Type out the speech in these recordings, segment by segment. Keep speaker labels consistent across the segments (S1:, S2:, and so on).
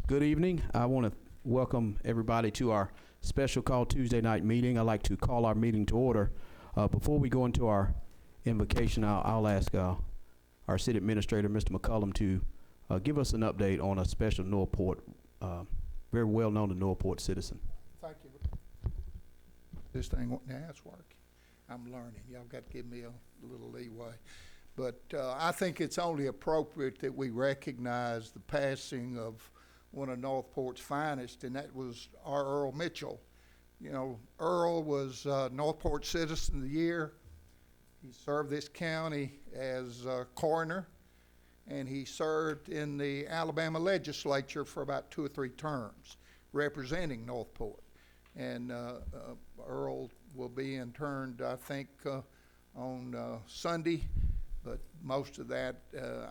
S1: Good evening. I want to welcome everybody to our special call Tuesday night meeting. I'd like to call our meeting to order. Before we go into our invocation, I'll ask our city administrator, Mr. McCullum, to give us an update on a special Northport, very well known to Northport citizen.
S2: Thank you. This thing won't now it's working. I'm learning. Y'all got to give me a little leeway. But I think it's only appropriate that we recognize the passing of one of Northport's finest, and that was our Earl Mitchell. You know, Earl was Northport Citizen of the Year. He served this county as coroner, and he served in the Alabama legislature for about 2 or 3 terms, representing Northport. And Earl will be interned, I think, on Sunday. But most of that,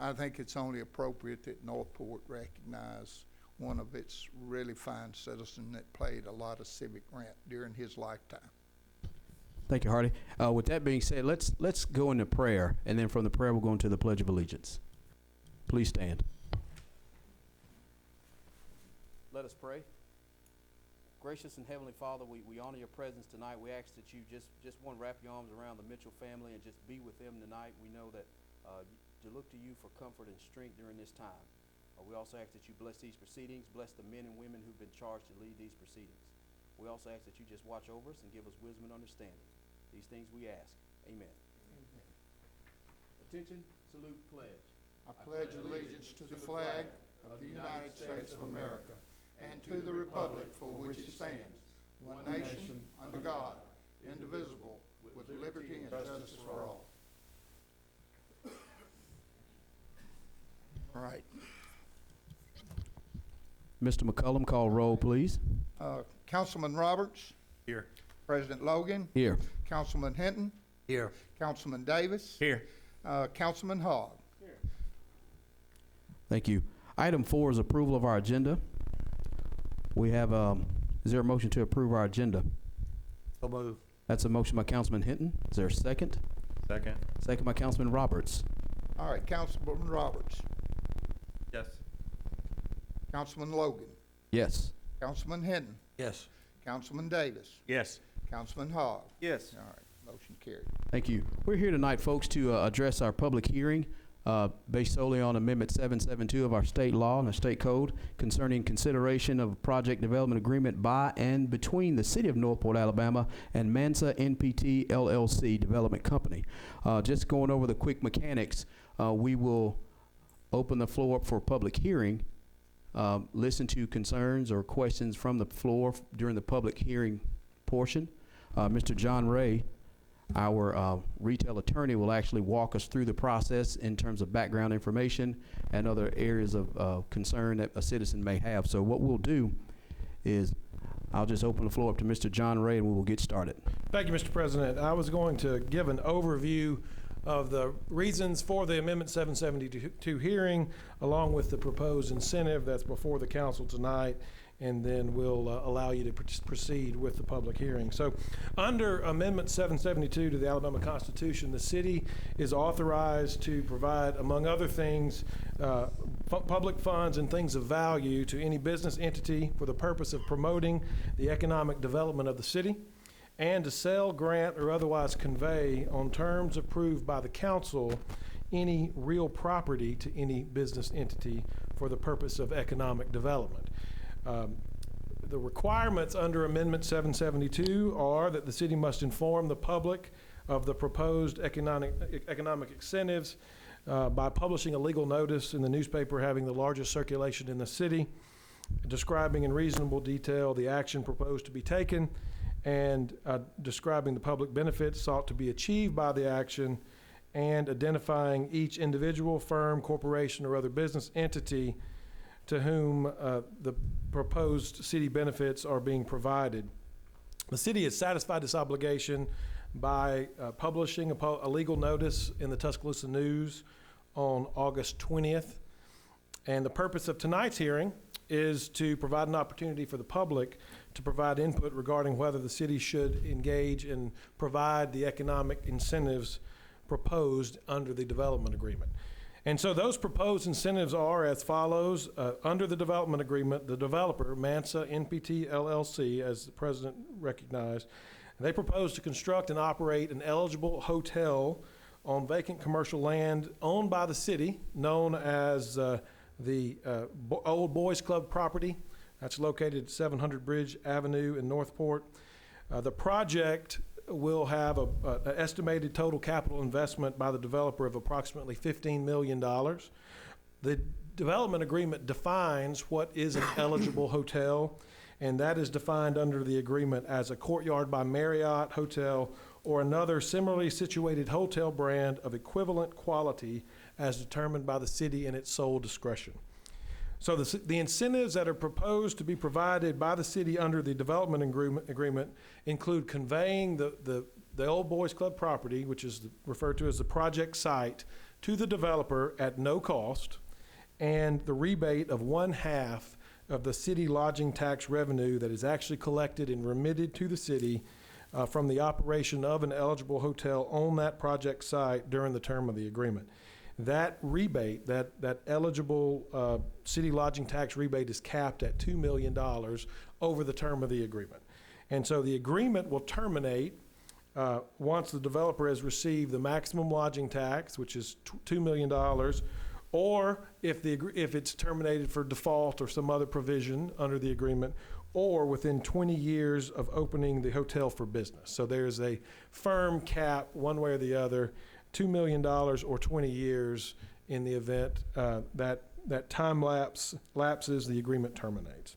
S2: I think it's only appropriate that Northport recognize one of its really fine citizens that played a lot of civic rent during his lifetime.
S1: Thank you, Hardy. With that being said, let's go into prayer, and then from the prayer we'll go into the Pledge of Allegiance. Please stand. Let us pray. Gracious and Heavenly Father, we honor your presence tonight. We ask that you just want to wrap your arms around the Mitchell family and just be with them tonight. We know that to look to you for comfort and strength during this time. We also ask that you bless these proceedings, bless the men and women who've been charged to lead these proceedings. We also ask that you just watch over us and give us wisdom and understanding. These things we ask. Amen.
S2: Amen.
S1: Attention, salute, pledge.
S2: I pledge allegiance to the flag of the United States of America and to the republic for which it stands, one nation, under God, indivisible, with liberty and justice for all. All right.
S1: Mr. McCullum, call roll, please.
S2: Councilman Roberts.
S3: Here.
S2: President Logan.
S1: Here.
S2: Councilman Hinton.
S3: Here.
S2: Councilman Davis.
S3: Here.
S2: Councilman Hogg.
S3: Here.
S1: Thank you. Item 4 is approval of our agenda. We have, is there a motion to approve our agenda?
S3: So move.
S1: That's a motion by Councilman Hinton. Is there a second?
S3: Second.
S1: Second by Councilman Roberts.
S2: All right, Councilman Roberts.
S3: Yes.
S2: Councilman Logan.
S1: Yes.
S2: Councilman Hinton.
S3: Yes.
S2: Councilman Davis.
S3: Yes.
S2: Councilman Hogg.
S3: Yes.
S2: All right, motion carried.
S1: Thank you. We're here tonight, folks, to address our public hearing based solely on Amendment 772 of our state law and the state code concerning consideration of a project development agreement by and between the City of Northport, Alabama and Mansa NPT LLC Development Company. Just going over the quick mechanics, we will open the floor up for public hearing, listen to concerns or questions from the floor during the public hearing portion. Mr. John Ray, our retail attorney, will actually walk us through the process in terms of background information and other areas of concern that a citizen may have. So what we'll do is I'll just open the floor up to Mr. John Ray and we will get started.
S4: Thank you, Mr. President. I was going to give an overview of the reasons for the Amendment 772 hearing, along with the proposed incentive that's before the council tonight, and then we'll allow you to proceed with the public hearing. So under Amendment 772 to the Alabama Constitution, the city is authorized to provide, among other things, public funds and things of value to any business entity for the purpose of promoting the economic development of the city, and to sell, grant, or otherwise convey on terms approved by the council any real property to any business entity for the purpose of economic development. The requirements under Amendment 772 are that the city must inform the public of the proposed economic incentives by publishing a legal notice in the newspaper having the largest circulation in the city, describing in reasonable detail the action proposed to be taken, and describing the public benefits sought to be achieved by the action, and identifying each individual, firm, corporation, or other business entity to whom the proposed city benefits are being provided. The city has satisfied this obligation by publishing a legal notice in the Tuscaloosa News on August 20th. And the purpose of tonight's hearing is to provide an opportunity for the public to provide input regarding whether the city should engage and provide the economic incentives proposed under the development agreement. And so those proposed incentives are as follows. Under the development agreement, the developer, Mansa NPT LLC, as the president recognized, they propose to construct and operate an eligible hotel on vacant commercial land owned by the city, known as the Old Boys Club property. That's located at 700 Bridge Avenue in Northport. The project will have an estimated total capital investment by the developer of approximately $15 million. The development agreement defines what is an eligible hotel, and that is defined under the agreement as a Courtyard by Marriott hotel or another similarly situated hotel brand of equivalent quality as determined by the city in its sole discretion. So the incentives that are proposed to be provided by the city under the development agreement include conveying the Old Boys Club property, which is referred to as the project site, to the developer at no cost, and the rebate of 1/2 of the city lodging tax revenue that is actually collected and remitted to the city from the operation of an eligible hotel on that project site during the term of the agreement. That rebate, that eligible city lodging tax rebate is capped at $2 million over the term of the agreement. And so the agreement will terminate once the developer has received the maximum lodging tax, which is $2 million, or if it's terminated for default or some other provision under the agreement, or within 20 years of opening the hotel for business. So there's a firm cap one way or the other, $2 million or 20 years in the event that time lapses, the agreement terminates.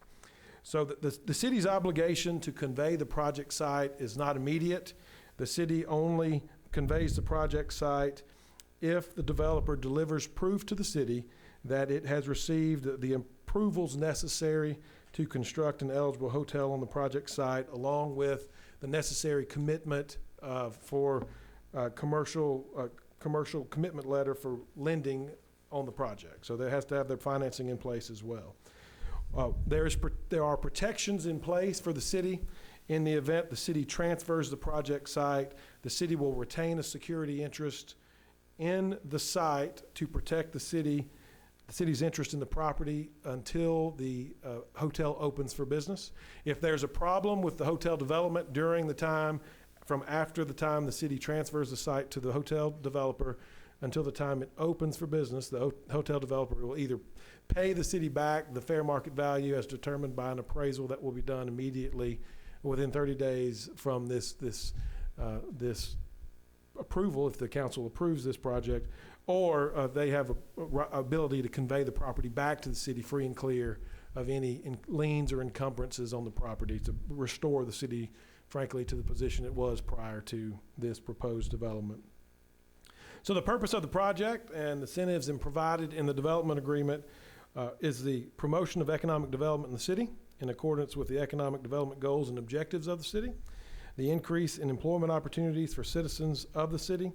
S4: So the city's obligation to convey the project site is not immediate. The city only conveys the project site if the developer delivers proof to the city that it has received the approvals necessary to construct an eligible hotel on the project site, along with the necessary commitment for commercial commitment letter for lending on the project. So there has to have their financing in place as well. There are protections in place for the city. In the event the city transfers the project site, the city will retain a security interest in the site to protect the city's interest in the property until the hotel opens for business. If there's a problem with the hotel development during the time, from after the time the city transfers the site to the hotel developer until the time it opens for business, the hotel developer will either pay the city back the fair market value as determined by an appraisal that will be done immediately within 30 days from this approval, if the council approves this project, or they have a ability to convey the property back to the city free and clear of any liens or encumbrances on the property to restore the city, frankly, to the position it was prior to this proposed development. So the purpose of the project and the incentives provided in the development agreement is the promotion of economic development in the city in accordance with the economic development goals and objectives of the city, the increase in employment opportunities for citizens of the city,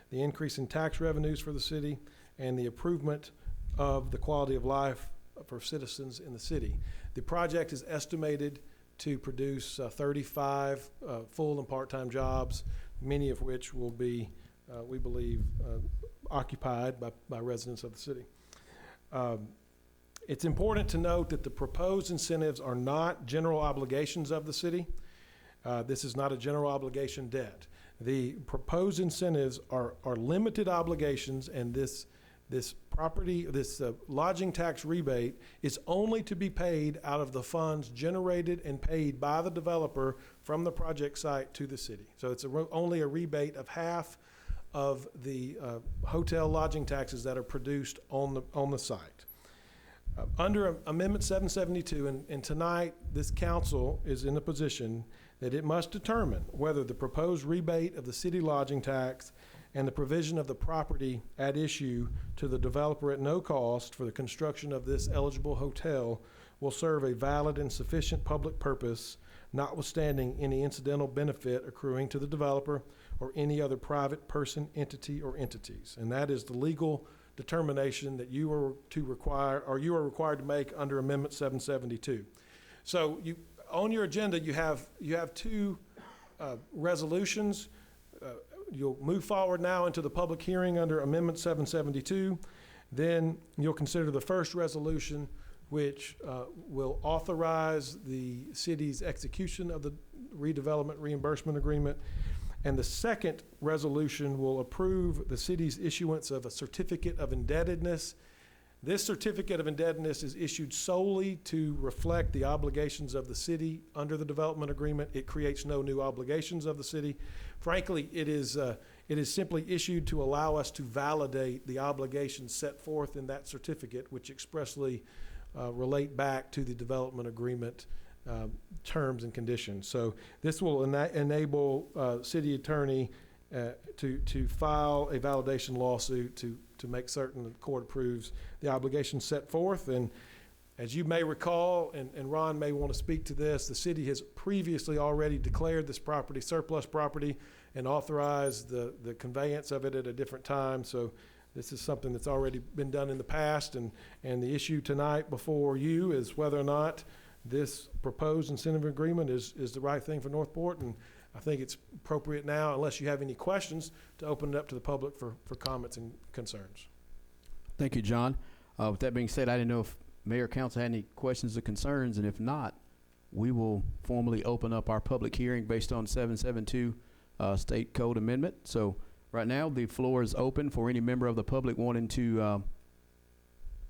S4: the increase in tax revenues for the city, and the improvement of the quality of life for citizens in the city. The project is estimated to produce 35 full and part-time jobs, many of which will be, we believe, occupied by residents of the city. It's important to note that the proposed incentives are not general obligations of the city. This is not a general obligation debt. The proposed incentives are limited obligations, and this lodging tax rebate is only to be paid out of the funds generated and paid by the developer from the project site to the city. So it's only a rebate of half of the hotel lodging taxes that are produced on the site. Under Amendment 772, and tonight this council is in a position that it must determine whether the proposed rebate of the city lodging tax and the provision of the property at issue to the developer at no cost for the construction of this eligible hotel will serve a valid and sufficient public purpose, notwithstanding any incidental benefit accruing to the developer or any other private person, entity, or entities. And that is the legal determination that you are required to make under Amendment 772. So on your agenda, you have two resolutions. You'll move forward now into the public hearing under Amendment 772. Then you'll consider the first resolution, which will authorize the city's execution of the redevelopment reimbursement agreement. And the second resolution will approve the city's issuance of a certificate of indebtedness. This certificate of indebtedness is issued solely to reflect the obligations of the city under the development agreement. It creates no new obligations of the city. Frankly, it is simply issued to allow us to validate the obligations set forth in that certificate, which expressly relate back to the development agreement terms and conditions. So this will enable city attorney to file a validation lawsuit to make certain that the court approves the obligations set forth. And as you may recall, and Ron may want to speak to this, the city has previously already declared this property surplus property and authorized the conveyance of it at a different time. So this is something that's already been done in the past, and the issue tonight before you is whether or not this proposed incentive agreement is the right thing for Northport. And I think it's appropriate now, unless you have any questions, to open it up to the public for comments and concerns.
S1: Thank you, John. With that being said, I didn't know if Mayor Council had any questions or concerns, and if not, we will formally open up our public hearing based on 772 State Code Amendment. So right now, the floor is open for any member of the public wanting to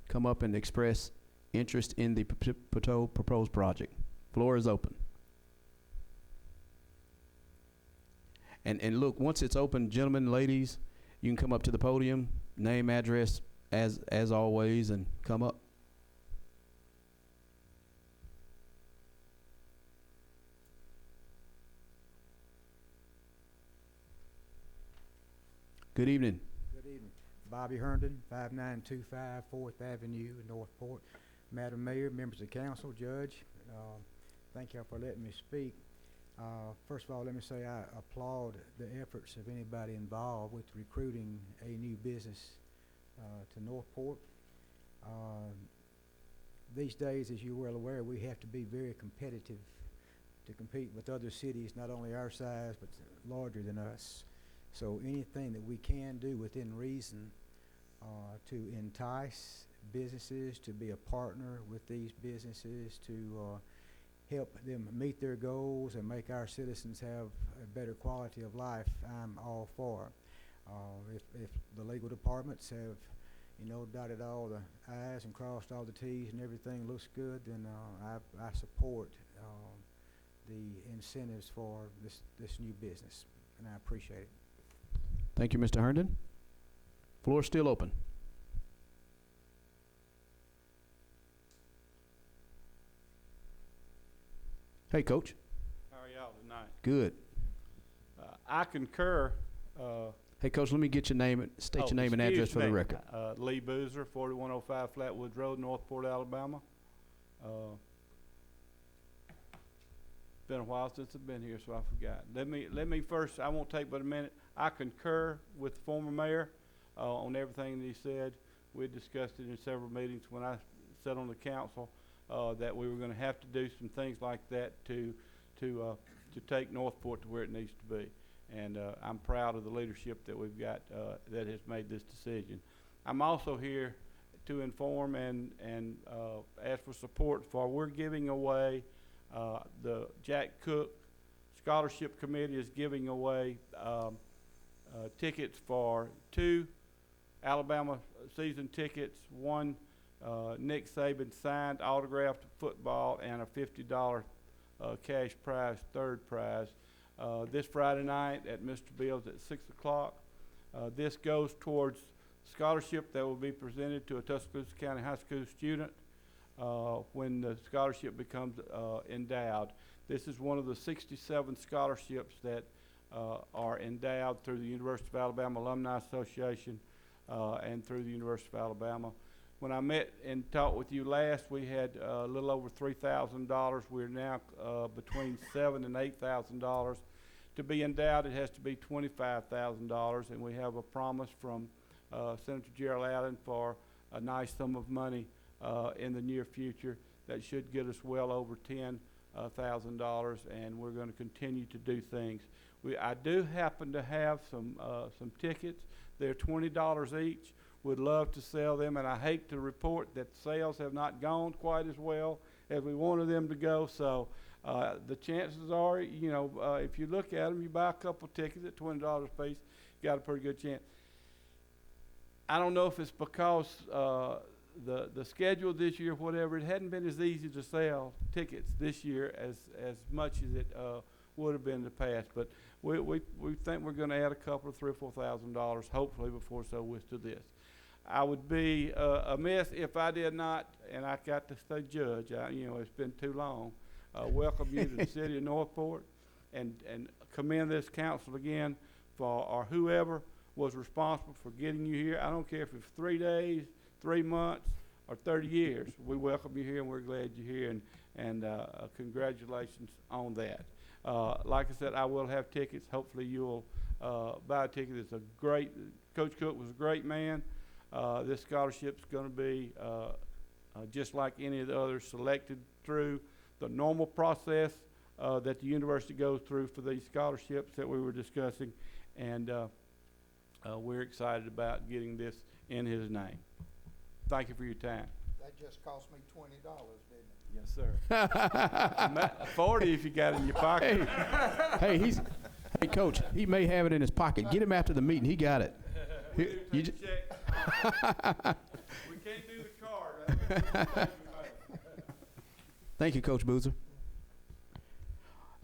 S1: come up and express interest in the proposed project. Floor is open. And look, once it's open, gentlemen, ladies, you can come up to the podium, name, address, as always, and come up. Good evening.
S5: Good evening. Bobby Herndon, 5925 4th Avenue in Northport. Madam Mayor, members of council, judge, thank y'all for letting me speak. First of all, let me say I applaud the efforts of anybody involved with recruiting a new business to Northport. These days, as you're well aware, we have to be very competitive to compete with other cities, not only our size, but larger than us. So anything that we can do within reason to entice businesses to be a partner with these businesses, to help them meet their goals and make our citizens have a better quality of life, I'm all for. If the legal departments have, dotted all the I's and crossed all the T's and everything looks good, then I support the incentives for this new business, and I appreciate it.
S1: Thank you, Mr. Herndon. Floor is still open. Hey, Coach.
S6: How are y'all tonight?
S1: Good.
S6: I concur.
S1: Hey, Coach, let me get your name, state your name and address for the record.
S6: Lee Boozer, 4105 Flatwoods Road, Northport, Alabama. Been a while since I've been here, so I forgot. Let me first, I won't take but a minute. I concur with the former mayor on everything that he said. We discussed it in several meetings when I sat on the council, that we were going to have to do some things like that to take Northport to where it needs to be. And I'm proud of the leadership that we've got that has made this decision. I'm also here to inform and ask for support for, we're giving away, the Jack Cook Scholarship Committee is giving away tickets for 2 Alabama season tickets, 1 Nick Saban signed autographed football, and a $50 cash prize, third prize. This Friday night at Mr. Bill's at 6 o'clock. This goes towards scholarship that will be presented to a Tuscaloosa County High School student when the scholarship becomes endowed. This is one of the 67 scholarships that are endowed through the University of Alabama Alumni Association and through the University of Alabama. When I met and talked with you last, we had a little over $3,000. We're now between $7,000 and $8,000. To be endowed, it has to be $25,000, and we have a promise from Senator Gerald Allen for a nice sum of money in the near future that should get us well over $10,000, and we're going to continue to do things. I do happen to have some tickets. They're $20 each. would love to sell them, and I hate to report that sales have not gone quite as well as we wanted them to go. So the chances are, if you look at them, you buy a couple tickets at $20 a piece, you got a pretty good chance. I don't know if it's because the schedule this year, whatever, it hadn't been as easy to sell tickets this year as much as it would have been in the past. But we think we're going to add a couple of $3,000 or $4,000, hopefully, before so with to this. I would be amiss if I did not, and I got to stay judge. It's been too long. Welcome you to the city of Northport, and commend this council again or whoever was responsible for getting you here. I don't care if it's 3 days, 3 months, or 30 years. We welcome you here, and we're glad you're here, and congratulations on that. Like I said, I will have tickets. Hopefully you'll buy a ticket. It's a great, Coach Cook was a great man. This scholarship's going to be just like any of the others, selected through the normal process that the university goes through for these scholarships that we were discussing, and we're excited about getting this in his name. Thank you for your time.
S2: That just cost me $20, didn't it?
S6: Yes, sir. 40 if you got it in your pocket.
S1: Hey, Coach, he may have it in his pocket. Get him after the meeting. He got it.
S6: We can't do the card.
S1: Thank you, Coach Boozer.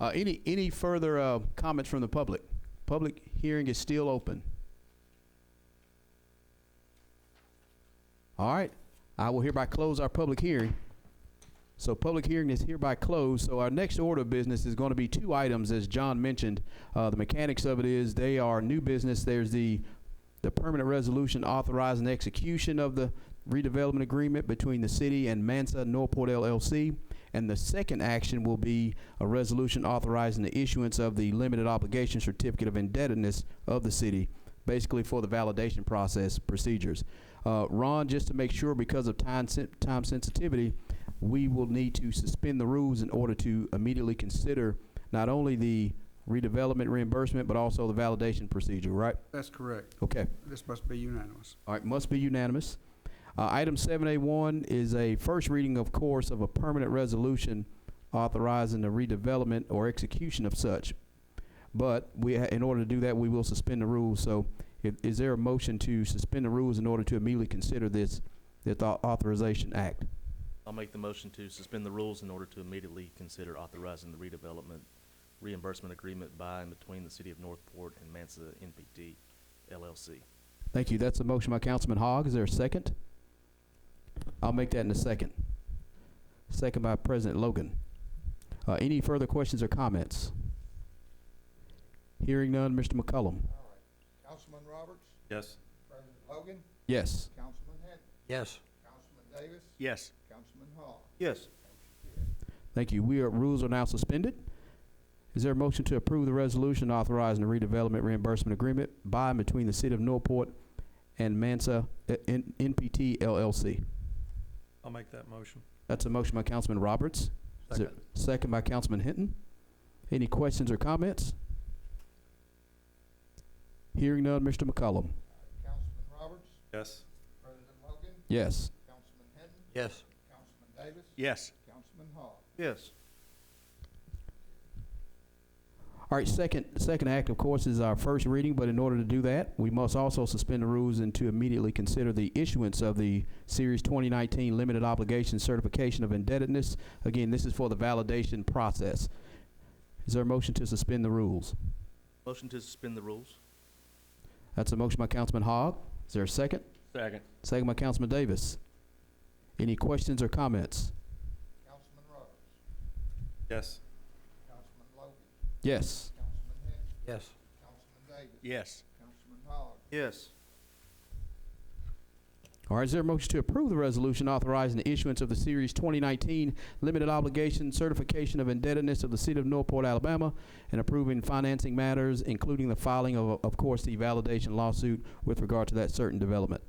S1: Any further comments from the public? Public hearing is still open. All right. I will hereby close our public hearing. So public hearing is hereby closed. So our next order of business is going to be 2 items, as John mentioned. The mechanics of it is they are new business. There's the permanent resolution authorizing execution of the redevelopment agreement between the city and Mansa Northport LLC. And the second action will be a resolution authorizing the issuance of the limited obligation certificate of indebtedness of the city, basically for the validation process procedures. Ron, just to make sure, because of time sensitivity, we will need to suspend the rules in order to immediately consider not only the redevelopment reimbursement, but also the validation procedure, right?
S7: That's correct.
S1: Okay.
S7: This must be unanimous.
S1: All right, must be unanimous. Item 7A1 is a first reading, of course, of a permanent resolution authorizing the redevelopment or execution of such. But in order to do that, we will suspend the rules. So is there a motion to suspend the rules in order to immediately consider this authorization act?
S8: I'll make the motion to suspend the rules in order to immediately consider authorizing the redevelopment reimbursement agreement by and between the City of Northport and Mansa NPT LLC.
S1: Thank you. That's a motion by Councilman Hogg. Is there a second? I'll make that in a second. Second by President Logan. Any further questions or comments? Hearing none, Mr. McCullum.
S2: All right. Councilman Roberts?
S3: Yes.
S2: President Logan?
S1: Yes.
S2: Councilman Henry?
S7: Yes.
S2: Councilman Davis?
S8: Yes.
S2: Councilman Hall?
S3: Yes.
S1: Thank you. Rules are now suspended. Is there a motion to approve the resolution authorizing the redevelopment reimbursement agreement by and between the City of Northport and Mansa NPT LLC?
S3: I'll make that motion.
S1: That's a motion by Councilman Roberts. Is there second by Councilman Hinton? Any questions or comments? Hearing none, Mr. McCullum.
S2: Councilman Roberts?
S3: Yes.
S2: President Logan?
S1: Yes.
S2: Councilman Henry?
S7: Yes.
S2: Councilman Davis?
S8: Yes.
S2: Councilman Hall?
S3: Yes.
S1: All right, second act, of course, is our first reading, but in order to do that, we must also suspend the rules and to immediately consider the issuance of the Series 2019 Limited Obligation Certification of Indebtedness. Again, this is for the validation process. Is there a motion to suspend the rules?
S8: Motion to suspend the rules.
S1: That's a motion by Councilman Hogg. Is there a second?
S3: Second.
S1: Second by Councilman Davis. Any questions or comments?
S2: Councilman Roberts?
S3: Yes.
S2: Councilman Logan?
S1: Yes.
S2: Councilman Henry?
S7: Yes.
S2: Councilman Davis?
S8: Yes.
S2: Councilman Hall?
S3: Yes.
S1: All right, is there a motion to approve the resolution authorizing the issuance of the Series 2019 Limited Obligation Certification of Indebtedness of the City of Northport, Alabama, and approving financing matters, including the filing of course, the validation lawsuit with regard to that certain development?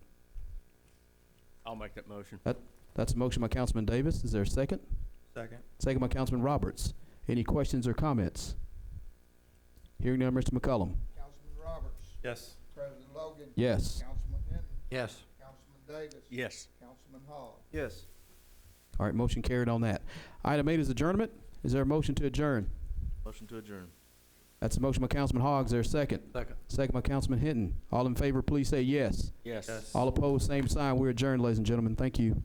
S8: I'll make that motion.
S1: That's a motion by Councilman Davis. Is there a second?
S3: Second.
S1: Second by Councilman Roberts. Any questions or comments? Hearing none, Mr. McCullum.
S2: Councilman Roberts?
S3: Yes.
S2: President Logan?
S1: Yes.
S2: Councilman Henry?
S7: Yes.
S2: Councilman Davis.
S7: Yes.
S2: Councilman Hogg.
S3: Yes.
S1: All right, motion carried on that. Item 8 is adjournment. Is there a motion to adjourn?
S8: Motion to adjourn.
S1: That's a motion by Councilman Hogg. Is there a second?
S3: Second.
S1: Second by Councilman Hinton. All in favor, please say yes.
S7: Yes.
S3: Yes.
S1: All opposed, same sign. We're adjourned, ladies and gentlemen. Thank you.